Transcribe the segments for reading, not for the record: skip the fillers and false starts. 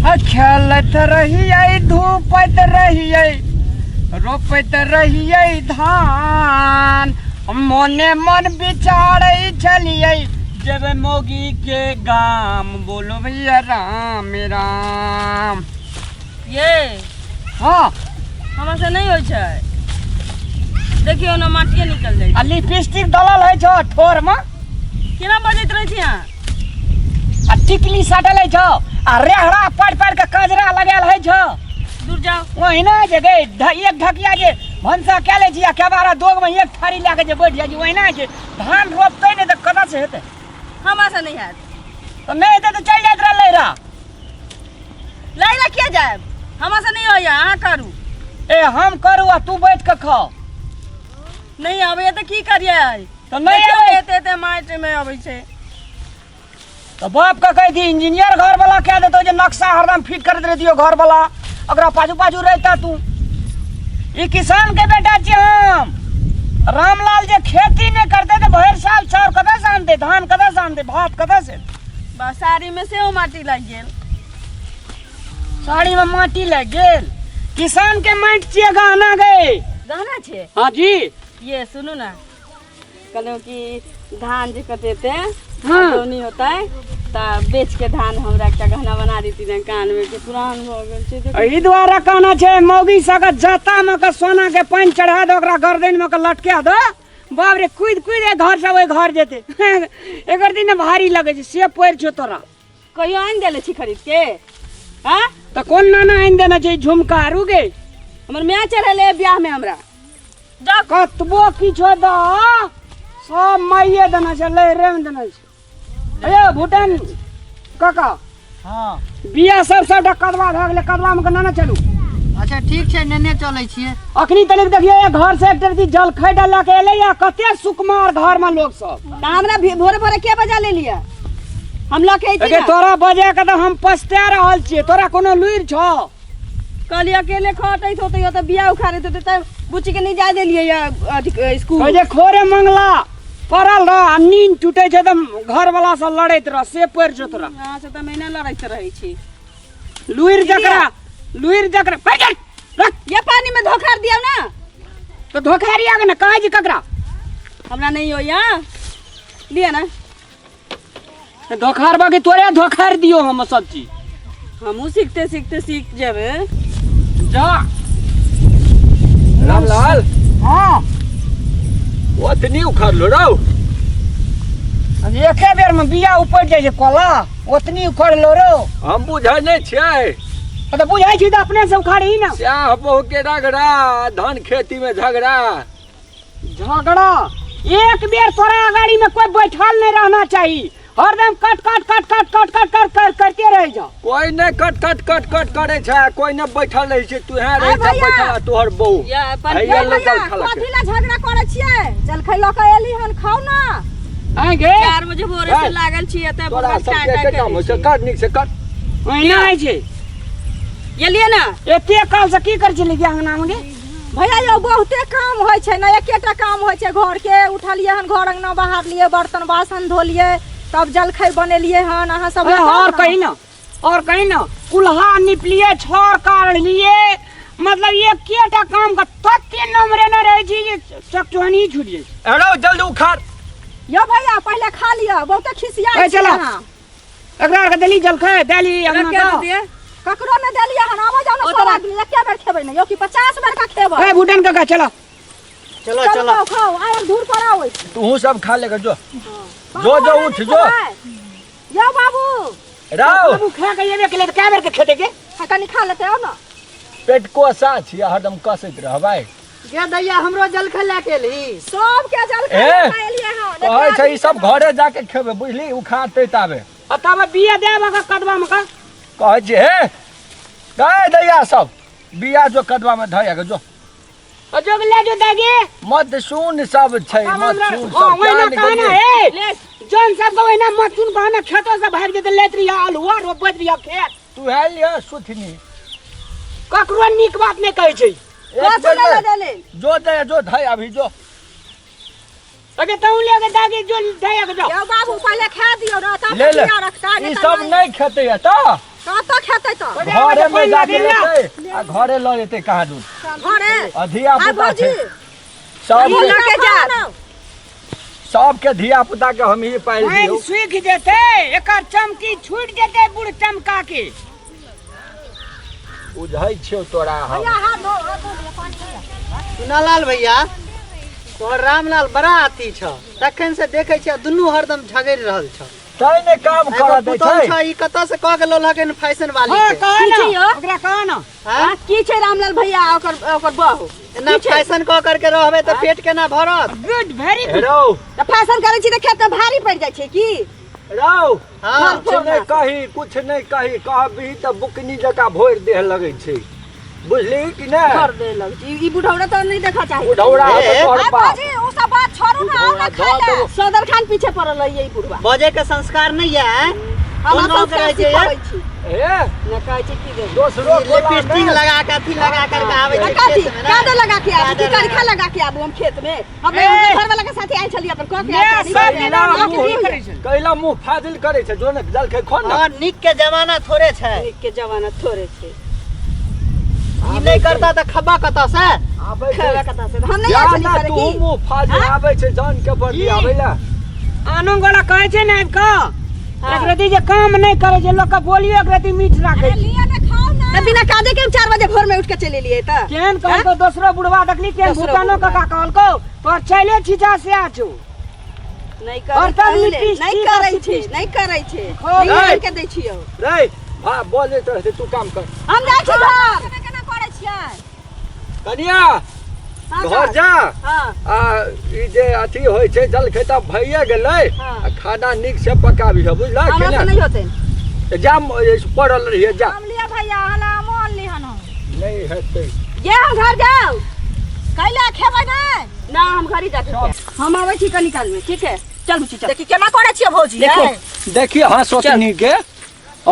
खेलत रहिए धूपत रहिए रोपत रहिए धान मोने मन विचार चलिए जब मोगी के गाम बोलो भैया राम राम। ये हाँ हमरा से नहीं हो छै। देखियो ना माटिए निकल जाए। लिपस्टिक डलल है छो ठोर में केना बजैत रहे छी अहाँ? आ टिकली सटल है छो आ रेहड़ा पड़ के कजरा लगाल है छो। दूर जाओ। वही ना जे एक ढकिया जे भंसा के ले छिया केबारा दोग में एक थारी लाके जे बैठ जाई वही ना जे धान रोपते ने त कदा से हेते। हमरा से नहीं हैत। तो नहीं हेते तो चल जात रहले रा। लैला किया जाए? हमरा से नहीं होया अहाँ करू। ए हम करू आ तू बैठ के खाओ। नहीं आवे त की करिए? तो नहीं आवे एते माटी में आवे छै। तो बाप का कह दी इंजीनियर घर वाला कह देतो जे नक्शा हरदम फिट कर दे दियो घर वाला अगर पाछू पाछू रहता तू। ई किसान के बेटा छी हम। रामलाल जे खेती नहीं करते तो भर साल चाउर कदा से आनते धान कदा से आनते भात कदा से। साड़ी में से माटी लग गेल। साड़ी में माटी लग गेल। किसान के माटी छिए गहना गए। गहना छे? हाँ जी। ये सुनो ना कहलो कि धान जे कटेते हाँ। नहीं होता है ता बेच के धान हमरा एकटा गहना बना देती न कान में के पुरान भ गेल छै। एही द्वारा कहना छै मौगी सके जाता में के सोना के पानी चढ़ा दो ओकरा गर्दन में के लटका दो बाप रे कूद कूद घर से ओए घर जेते। एकर दिन भारी लगे छै से पैर छो तोरा। कहियो आन देले छी खरीद के? हां त कोन नाना आइन देना छै झुमका आरू गे हमर माय चढ़ले ब्याह में हमरा। जा कतबो किछो द सब माइए देना छै लहरे में देना छै। ए भूटान काका हाँ बिया सबटा कदवा भ गेले कदवा में के नाना चलू। अच्छा ठीक छै नेने चलै छियै। अखनी तनिक देखिए घर से एक जल खै डाला के एले या कते सुकुमार घर में लोग सब। त हमरा भोरे भोरे के बजा ले लिया? हम लोग के अरे तोरा बजे के तो हम पछता रहल छिए तोरा कोनो लुइर छो? कल अकेले खटैत होते त बियाह उखाड़ैत होते त बुच्ची के नहीं जा देलिए या स्कूल। जे खोरे मंगला पड़ल रह नींद टूटे छै त घर वाला से लड़ैत रह से पैर छो तोरा। हां से त मैंने लड़ैत रहै छी। लुइर जकरा पैजल रख ये पानी में धोखार दिया ना तो धोखारिया के ना काज ककरा हमरा नहीं हो या लिया ना धोखार बाकी तोरे धोखार दियो हम सब चीज। हमहू सीखते सीखते सीख जेबे। जा रामलाल हां ओतनी उखाड़ लो रौ। अब एके बेर में बिया ऊपर जाय छै कोला ओतनी उखड़ लो रो। हम बुझै नै छियै त बुझाई छी त अपने से उखाड़ी ना। श्याह बहु के रगड़ा धान खेती में झगड़ा झगड़ा एक बेर तोरा गाड़ी में कोई बैठल नहीं रहना चाहिए हरदम कट करते रह जा। कोई ने कट करे छै कोई ने बैठल रहे छै तू है रहे छै बैठल तोहर बहू या हैया ले चल खला के कथि ला झगड़ा करे छियै? जलखै ल के एली हन खाऊ ना। आइ गे 4 बजे भोरे से लागल छियै त तोरा सब के काम हो छै कट निक से कट ओहिना है छै। ये लिए ना एते काल से की कर छली अंगना में गे? भैया यो बहुते काम होय छै ना एकेटा काम होय छै घर के उठलिए हन घर अंगना बाहर लिए बर्तन बासन धोलिए तब जलखै बनेलिए हन अहाँ सब और कहीं ना कुल्हा निपलिए छोर काट लिए मतलब ये केटा काम का तत्ते नंबरे न रहे छी चकचोनी छूट जाय। एड़ो जल्दी उखाड़। यो भैया पहले खा लिया बहुते खिसिया चला एकरा के देली जलखै देली अंगना के दिए ककरो ने देलिए हन आवा जाओ ना सब आदमी एके बेर खेबै ना यो कि 50 बेर का खेबै। ए भूटान काका चलो चलो खाओ आय दूर पर आवे तू सब खा लेगा जो जो उठ जो यो बाबू राव बाबू खा के येबे के ले कै बेर के खेते के कनी खा लेते हो ना पेट को सा छी हरदम कसैत रहबै। गे दैया हमरो जलखै ला के ली सब के जलखै ए, खा एलिए हन कहै छै ई सब घरे जाके खेबै बुझली उखाड़ते ताबे तब बिया देबा का कदवा में का कहै छै हे गाय दैया सब बिया जो कदवा में धया के जो जोग ले जो दागे मत सुन सब छै मत सुन सब ओइना जान कहना गेली। ए जन सब ओइना मत सुन कहना खेतो से भाग जेते लेत रिया अलुआ रोपत रिया खेत तू है लिया सुथनी ककरो निक बात नहीं कहै छै। एक बेर में जो दे जो धय अभी जो अगे तू ले के दागे जो धया के जो यो बाबू पहले खा दियो ना तब ले ले बिया रखता ई सब नहीं खेते है तो कतऽ खेतै तो घरे में जाके लेते आ घरे ल लेते कहाँ दूर घरे अधिया पुता भौजी छै सब ई लके जा सबके धिया पुता के हम ही पाइल पानि दियो सूखि जेतै एकर चमकी छूटि जेतै बुढ़ चमका के बुझै छियौ तोरा हम भैया हाथ धो ले पानी ले सुनालाल भैया तोहर रामलाल बड़ा अथी छ तखन से देखे छियै दुनू हरदम झगड़ि रहल छ तै ने काम कर दै छै ई कतऽ से कह के लोला के फैशन वाली हाँ के कह की ना छै यौ? ओकरा कह ना हां की छै रामलाल भैया ओकर बहू एना फैशन कह करके रहबे त पेट केना भरत गुड वेरी गुड रौ त फैशन करै छी त खेत में भारी पड़ जाइ छै की रौ हां कुछ नहीं कही कहबी त बुकनी जका भोर देह लगै छै बुझली कि नहीं कर दे लग ई बुढ़ौड़ा तो नहीं देखा चाहिए उधौड़ा ए, तोहर ए बाप भौजी उ सब बात छोड़ू ना आओ ना खाइ ले सदर खान पीछे पड़ल है यही बुढ़वा बजे के संस्कार नहीं है हम कोन गाँव के संस्कार रहै छै सिखाबै छी ए न कहै छै की दे दोसरो लिपस्टिक लगा के अथी लगा करके आवे छै काटी खेत में ना। कादे लगा के आबू की कादे करखा लगा। लगा के आबू हम खेत में हम ए! घर वाला के साथे आइ छलिए अपन कह के ये आइ सब छलिए मिला के मुँह दी करै छै कैला मुंह फाजिल करे छै जो ने जल के खो ना हां निक के जमाना थोड़े छै निक के जमाना थोड़े छै ई नहीं करता त खब्बा कतऽ से आबै छै खेला कथा से हम नहीं आइ छलिए जाना करे तू की मुंह फाजिल आबै छै जान के पर ई। आबै ला आनो गोला कहै छै ने का हाँ। एकरती जे काम नहीं करे छै लोग के बोलियो एकरती मीठ राखे छै लिए ने खाओ ना त बिना कादे के 4 बजे भोर में उठ के चले लिए त केहन कहल को दोसरो बुढ़वा देखली केहन दोसरो भूटानो बुढ़वा। का कहल को तोर चले छिचा से आछो नहीं और करे तब लिपस्टिक नहीं करे छै नहीं करे छै हो नहीं गई। आइ के दै छियो रे हां बोले तो तू काम कर हम जाइ छी घर केना केना करै छियै कनिया हाँ, घर जा हां आ ई जे अथी होय छै जल खेता भइए गेलै हाँ। आ खाना नीक से पकाबी है बुझला कि हमरा से ना नहीं होते जा पड़ल रहिए जा हम लिया भैया हला मोल लिहन हम नहीं हेतै ये हम घर जाओ कैला खेबै नै ना हम घर ही जाते हैं। हम आवे छी कनी काल में ठीक है चल बुची चल देखि केना करै छियै भौजी देखो देखिए हाँ सोचनी के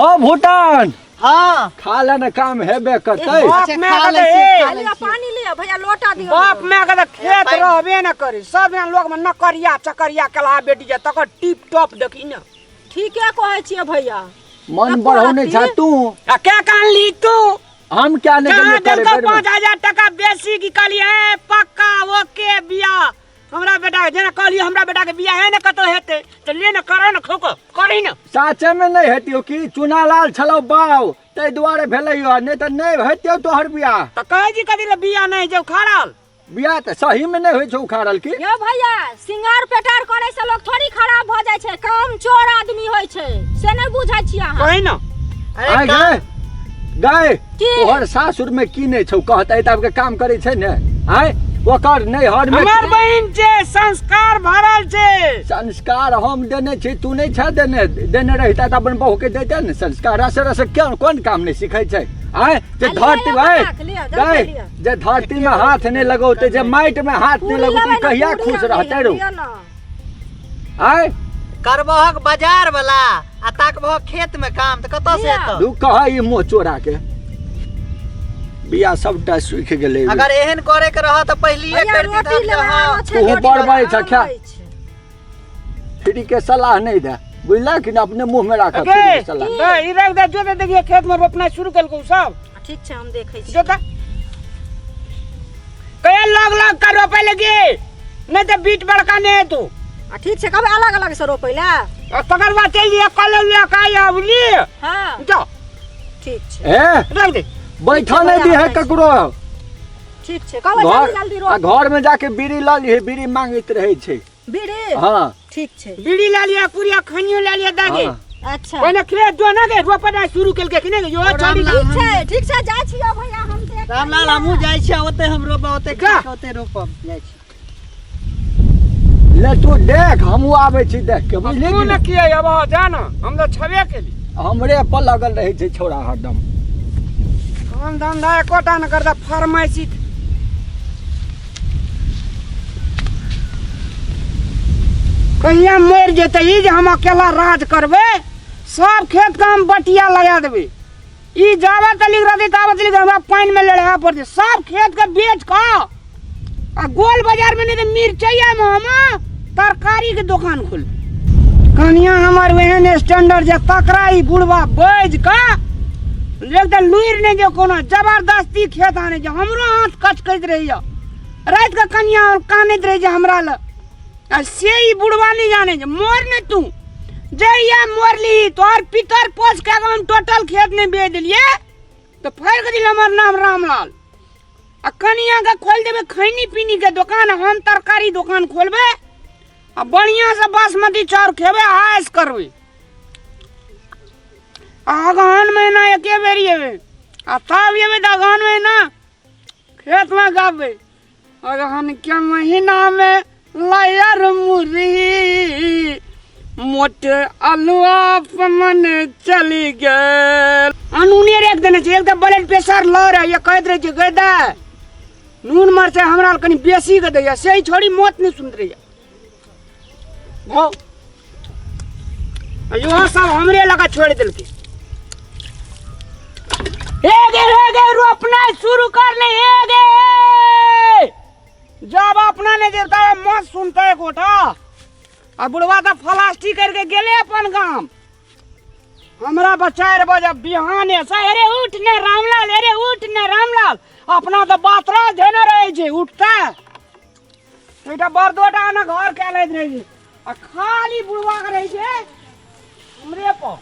ओ भूटान हां खा लेना काम हेबे करतै बाप अच्छा, में खा कहते लै छी, ए, खा लै लिया पानी लिया भैया लोटा दियो बाप में कहते खेत पानि। रहबे न करे सब यहाँ लोग में नकरिया चकरिया कला बेटी जा तकर टिप टॉप देखी न ठीके कहै छियै भैया मन बढ़ौने छा तू आ क्या कान ली तू हम क्या नहीं कहाँ करे देलको 5,000 टका बेसी की कहलिए पक्का ओके बिया हमरा बेटा के जेना कहलिए हमरा बेटा के बिया है न कतो हेते तो ले न करो न खोको करी न साचे में नहीं हेतियो कि चुनालाल छलो बाव तै दुआरे भेलै हो नहीं तो नहीं हेतियो तोहर बियाह तो कहे जी कथी ले बिया नहीं जो खड़ल बियाह तो सही में नहीं होय छौ उखाड़ल की यो भैया सिंगार पेटार करे से लोग थोड़ी खराब भ जाय छै काम चोर आदमी होय छै से नै बुझै छी अहाँ कही न आय अरे गए गए की? तोहर सासुर में की नहीं छौ कहतै तब के काम करे छै ने आय ओकर नहीं हर में हमार बहन छे संस्कार भरल छे संस्कार हम देने छी तू नहीं छा देने रहता त अपन बहू के देते ने संस्कार रस रस क्यों कोन काम नहीं सिखै छै आय जे लिया, धरती लिया, आय बना के लिया, जल्दी गए लिया। जे धरती में हाथ नहीं लगौते जे माटि में हाथ नहीं लगौते कहिया खुश रहते रो आय करबहक बाजार वाला आ ताकबहक खेत में काम त कतऽ से एतौ तू कह ई मुंह चोरा के बिया सबटा सूख गेलै अगर एहन करे के रह त पहिलिए भैया कर दी रोटी ले हां तू बड़बड़ छ क्या फ्री के सलाह नहीं दे बुझला कि अपने मुंह में रखा फ्री के सलाह तो ई रख दे जो दे देखिए खेत में रोपना शुरू कर को सब ठीक छै हम देखै छी जो ता कई लाख लाख का रोपे लगे नहीं तो बीट बड़का नहीं है तू ठीक छै कब अलग अलग से रोपैला और तकर बाद चल लिया कल लिया का या बुली हां जाओ ठीक छै ए रख दे बैठा नहीं दी है ककरो ठीक छै कहबै घर जल्दी आ रोप घर में जाके बीड़ी ला ली बीड़ी मांगैत रहे छै बीड़ी हाँ ठीक छै बीड़ी ले लिया पूरी खनियो ले लिया दागे हाँ। अच्छा ओने खेत जो ना के रोपना शुरू कर के कि नहीं यो छोड़ी ठीक छै जाइ छियो भैया हम देख रामलाल हमहू जाइ छी ओते हम रोपब ओते जा। ओते रोपब जाइ छी ले तू देख हमहू आबै छी देख के बुझली तू कि न नहीं? किए अब जाना हम तो छबे के लिए हमरे पर लगल रहे छै छोरा हरदम काम धंधा एकोटा न करता फरमाइशी कहिया मर जेते ई जे हम अकेला राज करबे सब खेत का हम बटिया लगा देबे ई जावा तलिक रहते तावा तलिक हमरा पानी में लड़ाया पड़ते सब खेत के बेच का आ गोल बाजार में नहीं तो मिर्चैया में हम तरकारी के दुकान खोल कनिया हमार वहन स्टैंडर्ड जे तकराई बुढ़वा बेच का एकदम लुइर ने जो कोनो जबरदस्ती खेत आने जो हमरो हाथ कच कच रही है रात का कन्या और कानत रही हमरा ल से ही बुढ़वा नहीं जाने जो मोर ने तू जइया मोरली तोर पितर पोछ के हम टोटल खेत ने बेच दिलिए तो फेर के दिल हमर नाम रामलाल आ कनिया का खोल देबे खैनी पीनी के दुकान हम तरकारी दुकान खोलबे आ बढ़िया से बासमती चाउर खेबे आयस करबे अगहन महीना एके बेरी हेबे आ तब ये दगहन महीना खेत में गाबे अगहन के महीना में लायर मुरी मोट अलुआ पमन चली गए अनूने रेख देने चाहिए एकदम ब्लड प्रेशर लो रहा ये कहते रहे गए दा नून मरचे हमरा कनी बेसी के दैया से ही छोड़ी मौत नहीं सुन रही भो यो सब हमरे लगा छोड़ दिल के हे रोपना शुरू कर ले जब अपना ने देता है मत सुनता है कोटा अब बुढ़वा तो फलास्टी करके गेले अपन गांव हमरा बचाए बजे बिहाने से अरे उठ ने रामलाल अरे उठ ने रामलाल अपना तो बातरा धेने रहे छे उठता एटा बरदोटा ना घर के लैत रहे आ खाली बुढ़वा के रहे छे हमरे पर